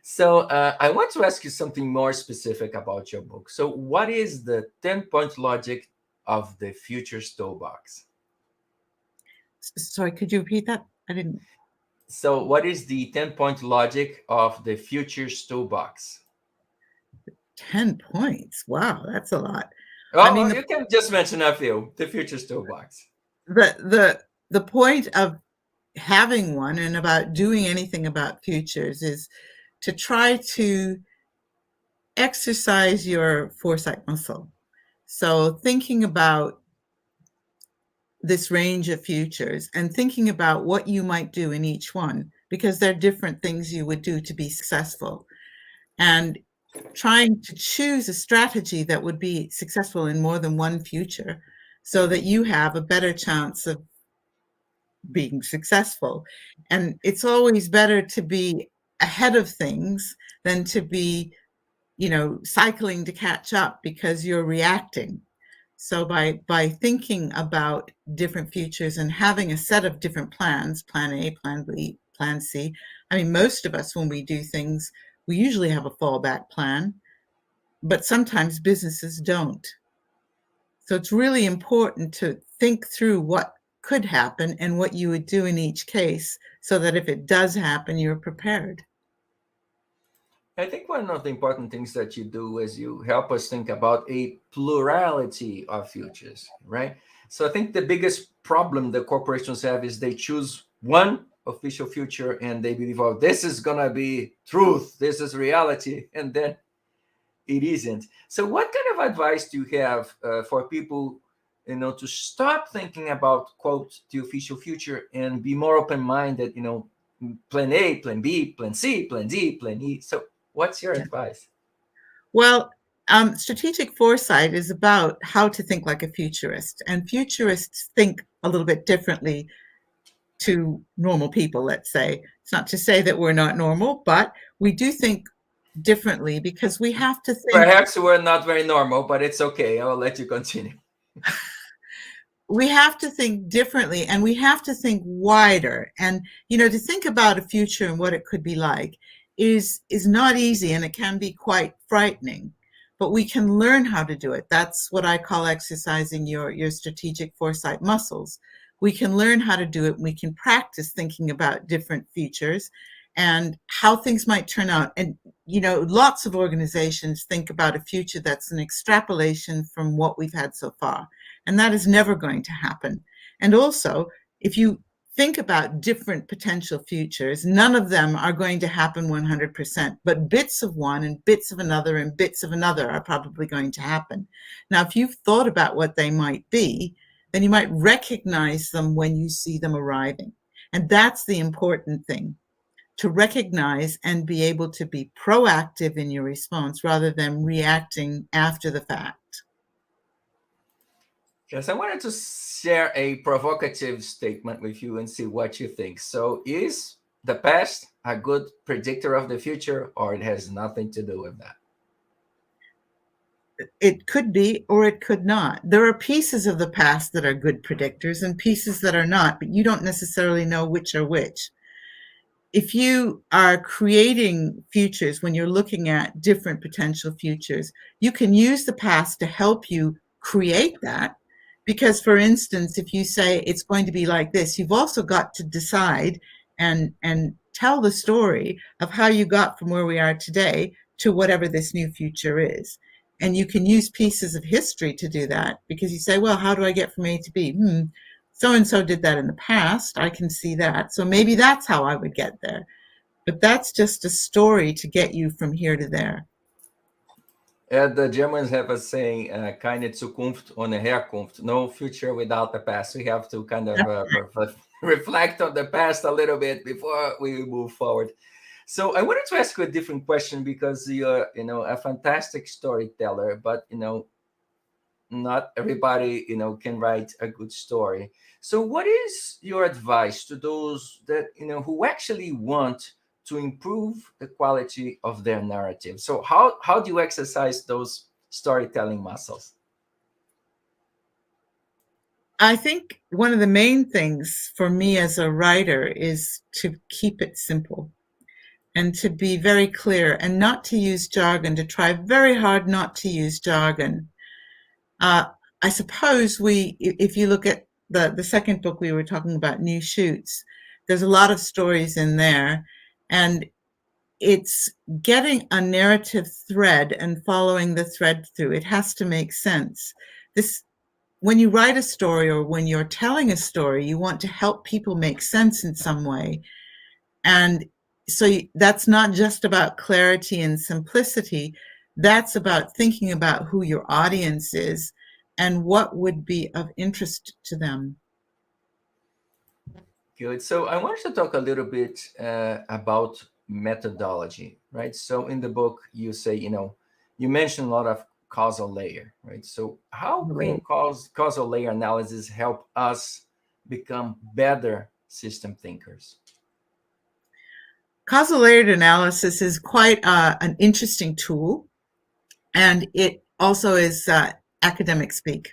So I want to ask you something more specific about your book. So what is the 10-point logic of the Futures Toolbox? Sorry, could you repeat that? I didn't. So what is the 10-point logic of the Futures Toolbox? 10 points. Wow, that's a lot. Oh, you can just mention a few. The Futures Toolbox. The point of having one and about doing anything about futures is to try to exercise your foresight muscle. So thinking about this range of futures and thinking about what you might do in each one, because there are different things you would do to be successful. And trying to choose a strategy that would be successful in more than one future so that you have a better chance of being successful. And it's always better to be ahead of things than to be, cycling to catch up because you're reacting. So by thinking about different futures and having a set of different plans, plan A, plan B, plan C. I mean, most of us, when we do things, we usually have a fallback plan, but sometimes businesses don't. So it's really important to think through what could happen and what you would do in each case so that if it does happen, you're prepared. I think one of the important things that you do is you help us think about a plurality of futures, right? So I think the biggest problem that corporations have is they choose one official future and they believe, oh, this is going to be truth, this is reality, and then it isn't. So what kind of advice do you have for people, to stop thinking about, quote, the official future and be more open-minded, plan A, plan B, plan C, plan D, plan E. So what's your advice? Well, strategic foresight is about how to think like a futurist, and futurists think a little bit differently to normal people, let's say. It's not to say that we're not normal, but we do think differently because we have to think. Perhaps we're not very normal, but it's okay. I'll let you continue. we have to think differently, and we have to think wider. And, you know, to think about a future and what it could be like is not easy, and it can be quite frightening, but we can learn how to do it. That's what I call exercising your strategic foresight muscles. We can learn how to do it. We can practice thinking about different futures and how things might turn out. And, you know, lots of organizations think about a future that's an extrapolation from what we've had so far. And that is never going to happen. And also, if you think about different potential futures, none of them are going to happen 100%, but bits of one and bits of another and bits of another are probably going to happen. Now, if you've thought about what they might be, then you might recognize them when you see them arriving. And that's the important thing, to recognize and be able to be proactive in your response rather than reacting after the fact. Yes, I wanted to share a provocative statement with you and see what you think. So, is the past a good predictor of the future, or it has nothing to do with that? It could be, or it could not. There are pieces of the past that are good predictors and pieces that are not, but you don't necessarily know which are which. If you are creating futures, when you're looking at different potential futures, you can use the past to help you create that. Because, for instance, if you say it's going to be like this, you've also got to decide and tell the story of how you got from where we are today to whatever this new future is. And you can use pieces of history to do that, because you say, well, how do I get from A to B? So-and-so did that in the past. I can see that. So maybe that's how I would get there. But that's just a story to get you from here to there. The Germans have a saying, keine Zukunft ohne Herkunft, no future without the past. We have to kind of reflect on the past a little bit before we move forward. So I wanted to ask you a different question, because you're, you know, a fantastic storyteller, but, you know, not everybody, you know, can write a good story. So what is your advice to those that, you know, who actually want to improve the quality of their narrative? So how do you exercise those storytelling muscles? I think one of the main things for me as a writer is to keep it simple and to be very clear and not to use jargon, to try very hard not to use jargon. I suppose if you look at the second book we were talking about, New Shoots, there's a lot of stories in there, and it's getting a narrative thread and following the thread through. It has to make sense. When you write a story or when you're telling a story, you want to help people make sense in some way. And so that's not just about clarity and simplicity. That's about thinking about who your audience is and what would be of interest to them. Good. So I wanted to talk a little bit about methodology, right? So in the book, you say, you know, you mentioned a lot of causal layer, right? So how can causal layer analysis help us become better system thinkers? Causal layered analysis is quite an interesting tool, and it also is academic speak.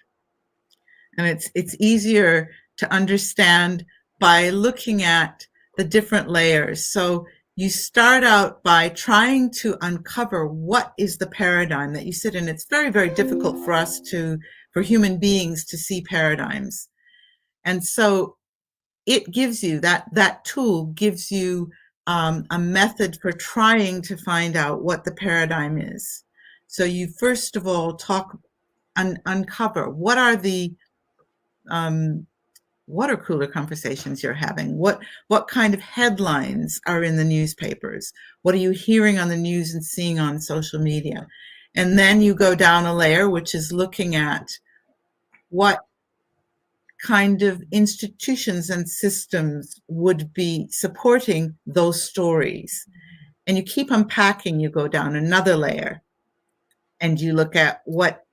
And it's easier to understand by looking at the different layers. So you start out by trying to uncover what is the paradigm that you sit in. It's very, very difficult for human beings to see paradigms. And so it gives you, that tool gives you a method for trying to find out what the paradigm is. So you first of all uncover what are the water cooler conversations you're having. What kind of headlines are in the newspapers? What are you hearing on the news and seeing on social media? And then you go down a layer, which is looking at what kind of institutions and systems would be supporting those stories. And you keep unpacking, you go down another layer, and you look at what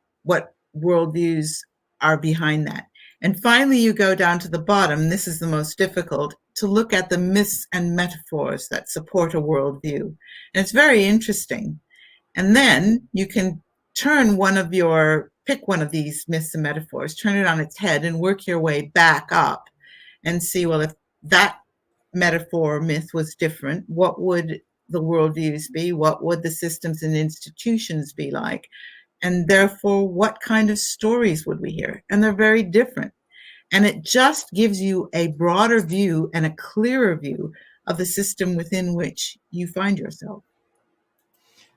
worldviews are behind that. And finally, you go down to the bottom, this is the most difficult, to look at the myths and metaphors that support a worldview. And it's very interesting. And then you can turn one of your pick one of these myths and metaphors, turn it on its head, and work your way back up and see, well, if that metaphor or myth was different, what would the worldviews be? What would the systems and institutions be like? And therefore, what kind of stories would we hear? And they're very different. And it just gives you a broader view and a clearer view of the system within which you find yourself.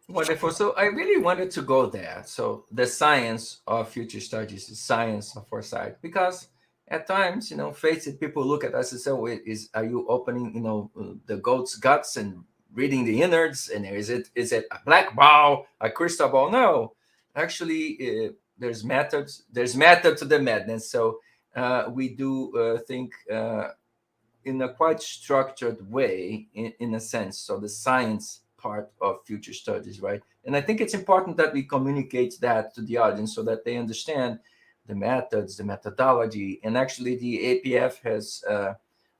Wonderful. So I really wanted to go there. So the science of future studies, the science of foresight, because at times, face it, people look at us and say, "Wait, are you opening, the goat's guts and reading the innards? And is it a black ball, a crystal ball?" No, actually, there's methods. There's method to the madness. So we do think in a quite structured way, in a sense. So the science part of future studies, right? And I think it's important that we communicate that to the audience so that they understand the methods, the methodology. And actually, the APF has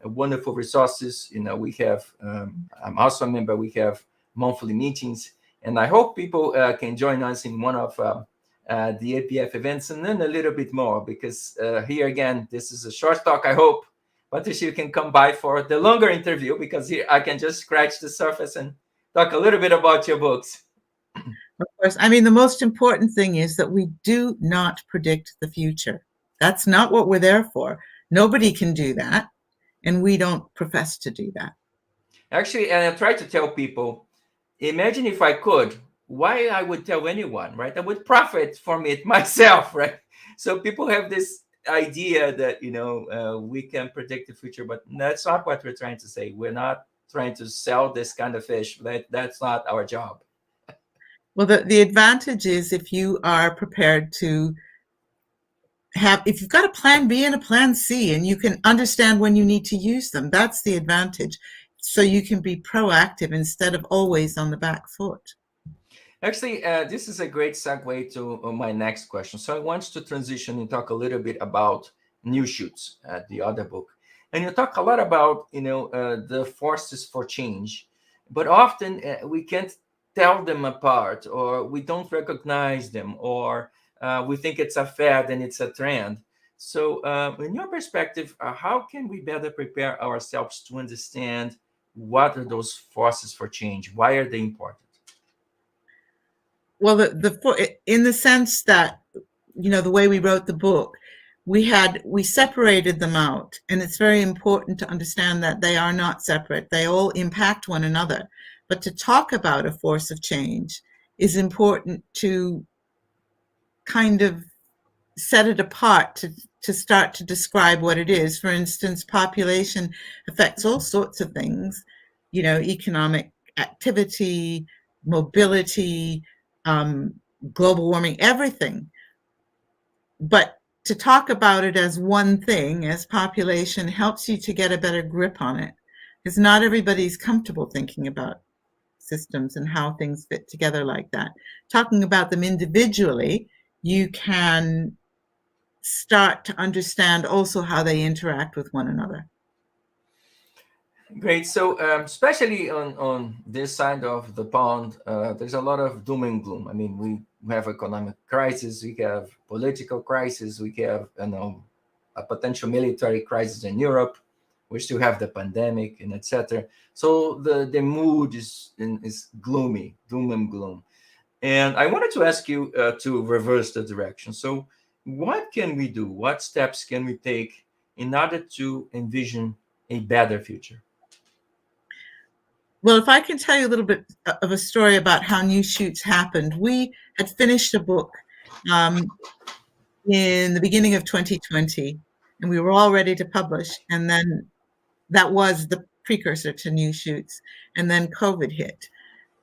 wonderful resources. We have, I'm also a member, we have monthly meetings. And I hope people can join us in one of the APF events and learn a little bit more, because here again, this is a short talk, I hope. Patricia, you can come by for the longer interview, because here I can just scratch the surface and talk a little bit about your books. Of course. I mean, the most important thing is that we do not predict the future. That's not what we're there for. Nobody can do that, and we don't profess to do that. Actually, and I try to tell people, imagine if I could, why I would tell anyone, right? I would profit from it myself, right? So people have this idea that, we can predict the future, but that's not what we're trying to say. We're not trying to sell this kind of fish. That's not our job. Well, the advantage is if you are prepared to if you've got a plan B and a plan C, and you can understand when you need to use them, that's the advantage. So you can be proactive instead of always on the back foot. Actually, this is a great segue to my next question. So I want to transition and talk a little bit about New Shoots, the other book. And you talk a lot about, the forces for change, but often we can't tell them apart, or we don't recognize them, or we think it's a fad and it's a trend. So in your perspective, how can we better prepare ourselves to understand what are those forces for change? Why are they important? Well, in the sense that, the way we wrote the book, we separated them out, and it's very important to understand that they are not separate. They all impact one another. But to talk about a force of change is important to kind of set it apart, to start to describe what it is. For instance, population affects all sorts of things, economic activity, mobility, global warming, everything. But to talk about it as one thing, as population, helps you to get a better grip on it, because not everybody's comfortable thinking about systems and how things fit together like that. Talking about them individually, you can start to understand also how they interact with one another. Great. So especially on this side of the pond, there's a lot of doom and gloom. I mean, we have economic crisis, we have political crisis, we have a potential military crisis in Europe. We still have the pandemic and etc. So the mood is gloomy, doom and gloom. And I wanted to ask you to reverse the direction. So what can we do? What steps can we take in order to envision a better future? Well, if I can tell you a little bit of a story about how New Shoots happened. We had finished a book in the beginning of 2020, and we were all ready to publish. And then that was the precursor to New Shoots. And then COVID hit.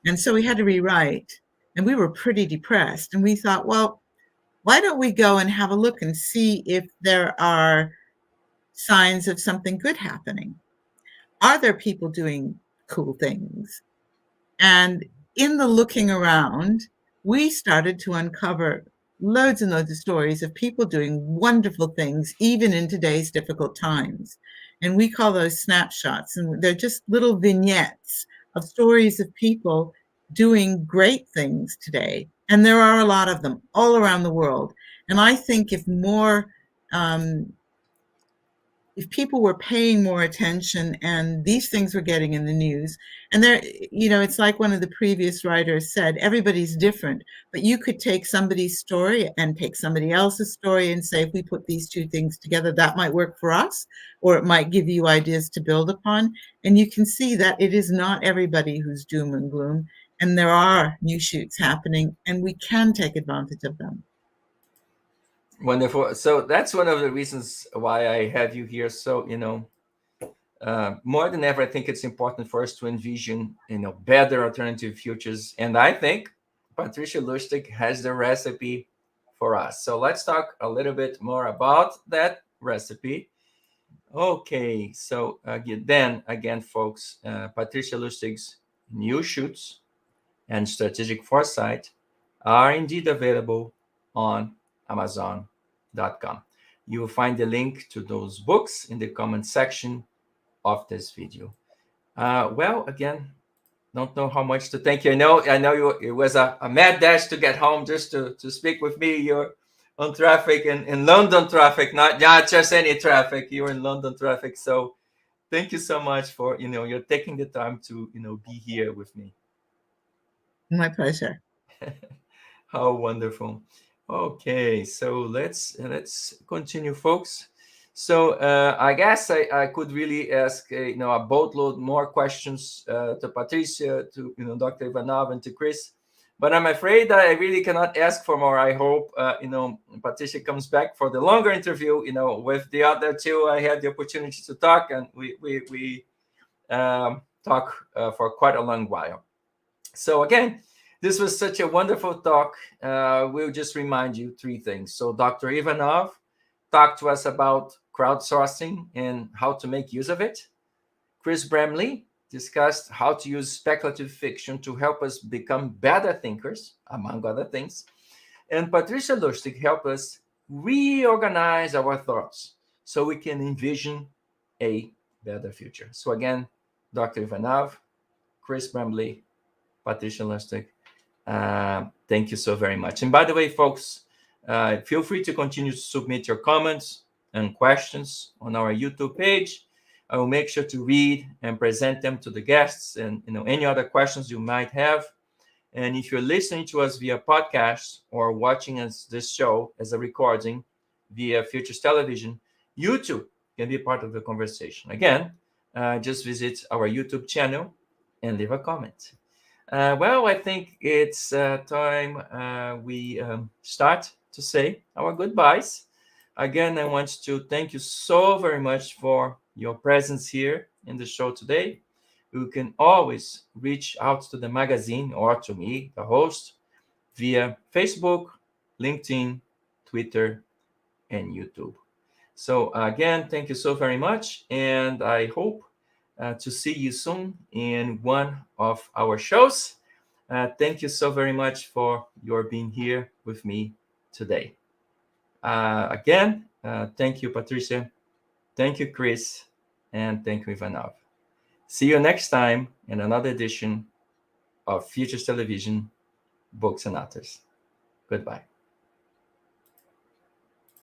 And so we had to rewrite. And we were pretty depressed. And we thought, well, why don't we go and have a look and see if there are signs of something good happening? Are there people doing cool things? And in the looking around, we started to uncover loads and loads of stories of people doing wonderful things, even in today's difficult times. And we call those snapshots. And they're just little vignettes of stories of people doing great things today. And there are a lot of them all around the world. And I think if people were paying more attention and these things were getting in the news, and it's like one of the previous writers said, everybody's different, but you could take somebody's story and take somebody else's story and say, if we put these two things together, that might work for us, or it might give you ideas to build upon. And you can see that it is not everybody who's doom and gloom, and there are new shoots happening, and we can take advantage of them. Wonderful. So that's one of the reasons why I have you here. So, more than ever, I think it's important for us to envision, better alternative futures. And I think Patricia Lustig has the recipe for us. So let's talk a little bit more about that recipe. Okay. So again, folks, Patricia Lustig's new shoots and strategic foresight are indeed available on Amazon.com. You will find the link to those books in the comment section of this video. Well, again, don't know how much to thank you. I know it was a mad dash to get home just to speak with me. You're on traffic in London traffic, not just any traffic. You're in London traffic. So thank you so much for, you're taking the time to, be here with me. My pleasure. How wonderful. Okay, so let's continue, folks. So I guess I could really ask a boatload more questions to Patricia, to Dr. Ivanov, and to Chris, but I'm afraid that I really cannot ask for more. I hope Patricia comes back for the longer interview. With the other two, I had the opportunity to talk, and we talk for quite a long while. So again, this was such a wonderful talk. We'll just remind you three things. So Dr. Ivanov talked to us about crowdsourcing and how to make use of it. Chris Bremley discussed how to use speculative fiction to help us become better thinkers, among other things. And Patricia Lustig helped us reorganize our thoughts so we can envision a better future. So again, Dr. Ivanov, Chris Bremley, Patricia Lustig, thank you so very much. And by the way, folks, feel free to continue to submit your comments and questions on our YouTube page. I will make sure to read and present them to the guests and any other questions you might have. And if you're listening to us via podcast or watching us this show as a recording via Futures Television, you too can be part of the conversation. Again, just visit our YouTube channel and leave a comment. Well, I think it's time we start to say our goodbyes. Again, I want to thank you so very much for your presence here in the show today. You can always reach out to the magazine or to me, the host, via Facebook, LinkedIn, Twitter, and YouTube. So again, thank you so very much. And I hope to see you soon in one of our shows. Thank you so very much for your being here with me today. Again, thank you, Patricia. Thank you, Chris. And thank you, Ivanov. See you next time in another edition of Futures Television, Books and Authors. Goodbye.